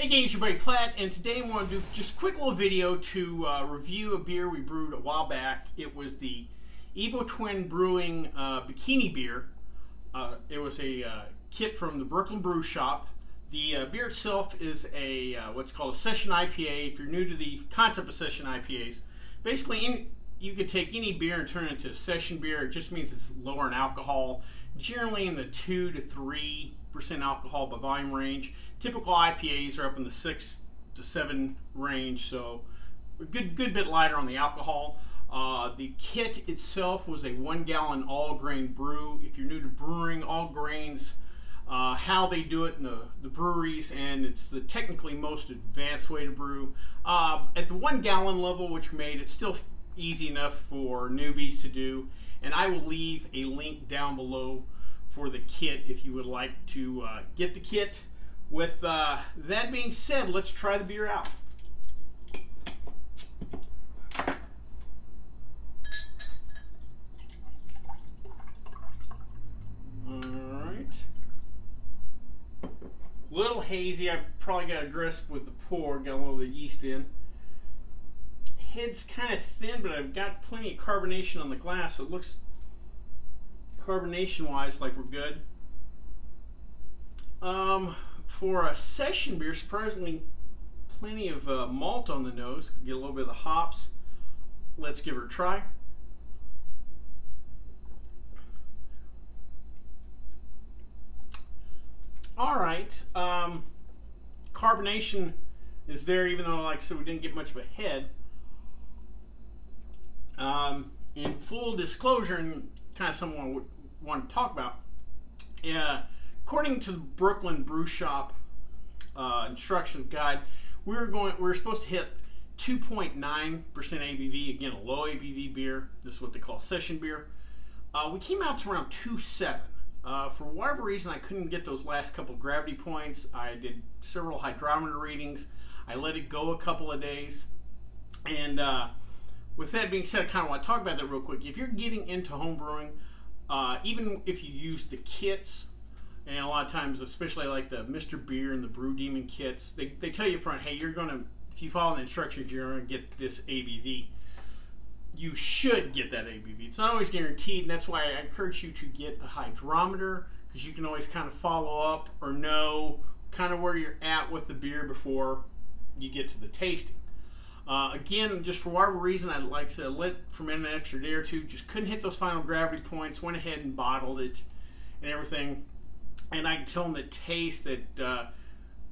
Hey gang, it's your buddy Platt, and today I want to do just a quick little video to review a beer we brewed a while back. It was the Evo Twin Brewing Bikini Beer. It was a kit from the Brooklyn Brew Shop. The beer itself is a what's called a session IPA. If you're new to the concept of session IPAs, basically you could take any beer and turn it into a session beer. It just means it's lower in alcohol, generally in the 2 to 3% alcohol by volume range. Typical IPAs are up in the 6 to 7 range, so a good bit lighter on the alcohol. The kit itself was a 1 gallon all grain brew. If you're new to brewing, all grains, how they do it in the breweries, and it's the technically most advanced way to brew. At the 1 gallon level, which we made, it's still easy enough for newbies to do, and I will leave a link down below for the kit if you would like to get the kit. With that being said, let's try the beer out. Alright. Little hazy. I probably got aggressive with the pour, got a little of the yeast in. Head's kind of thin, but I've got plenty of carbonation on the glass, so it looks carbonation wise like we're good. For a session beer, surprisingly plenty of malt on the nose. Get a little bit of the hops. Let's give her a try. Alright, carbonation is there, even though, like I said, we didn't get much of a head. In full disclosure, and kind of something I would want to talk about, according to the Brooklyn Brew Shop instructions guide, we were supposed to hit 2.9% ABV. Again, a low ABV beer. This is what they call session beer. We came out to around 2.7. For whatever reason, I couldn't get those last couple gravity points. I did several hydrometer readings. I let it go a couple of days, and with that being said, I kind of want to talk about that real quick. If you're getting into home brewing, even if you use the kits, and a lot of times, especially like the Mr. Beer and the Brew Demon kits, they tell you front, hey, you're gonna, if you follow the instructions, you're gonna get this ABV. You should get that ABV. It's not always guaranteed, and that's why I encourage you to get a hydrometer, because you can always kind of follow up or know kind of where you're at with the beer before you get to the tasting. Again, just for whatever reason, I like to let ferment an extra day or two. Just couldn't hit those final gravity points. Went ahead and bottled it and everything. And I can tell in the taste that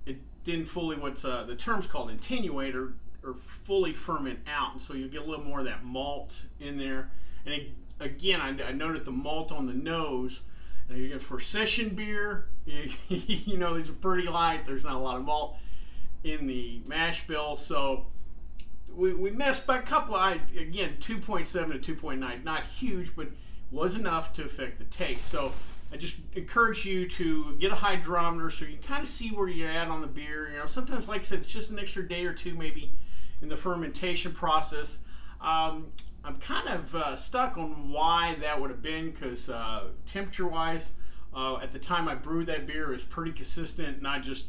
it didn't fully, what's the term's called attenuate or fully ferment out. And so you'll get a little more of that malt in there. And again, I noted the malt on the nose. And you get for session beer, you know, these are pretty light. There's not a lot of malt in the mash bill. So we messed by a couple of, again, 2.7 to 2.9, not huge, but was enough to affect the taste. So I just encourage you to get a hydrometer so you can kind of see where you're at on the beer. You know, sometimes, like I said, it's just an extra day or two maybe in the fermentation process. I'm kind of stuck on why that would have been, because temperature-wise, at the time I brewed that beer, it was pretty consistent, not just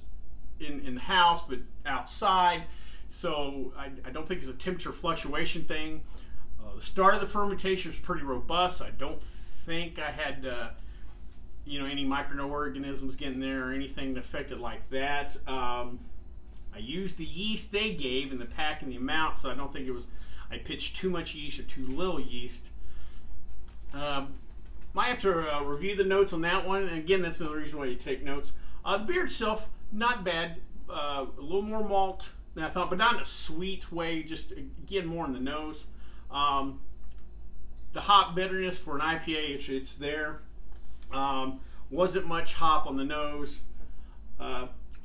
in the house, but outside. So I don't think it's a temperature fluctuation thing. The start of the fermentation was pretty robust. I don't think I had you know, any microorganisms getting there or anything that affected like that. I used the yeast they gave in the pack and the amount, so I don't think it was I pitched too much yeast or too little yeast. Might have to review the notes on that one, and again, that's another reason why you take notes. The beer itself, not bad. A little more malt than I thought, but not in a sweet way, just again more in the nose. The hop bitterness for an IPA, it's there. Wasn't much hop on the nose.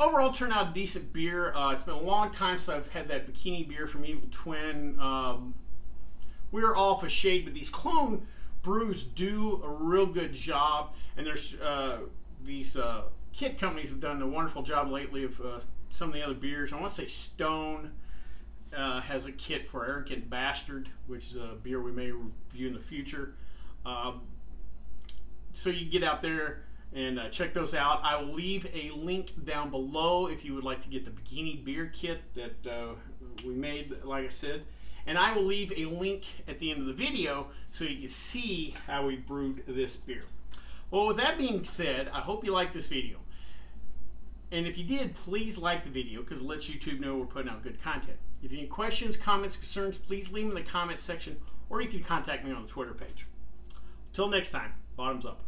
Overall, turned out a decent beer. It's been a long time since I've had that Bikini beer from Evo Twin. We're off a shade, but these clone brews do a real good job, and there's these kit companies have done a wonderful job lately of some of the other beers. I want to say Stone has a kit for Arrogant Bastard, which is a beer we may review in the future. So you get out there and check those out. I will leave a link down below if you would like to get the Bikini Beer kit that we made, like I said. And I will leave a link at the end of the video so you can see how we brewed this beer. Well, with that being said, I hope you liked this video. And if you did, please like the video because it lets YouTube know we're putting out good content. If you have any questions, comments, concerns, please leave them in the comment section, or you can contact me on the Twitter page. Until next time, bottoms up.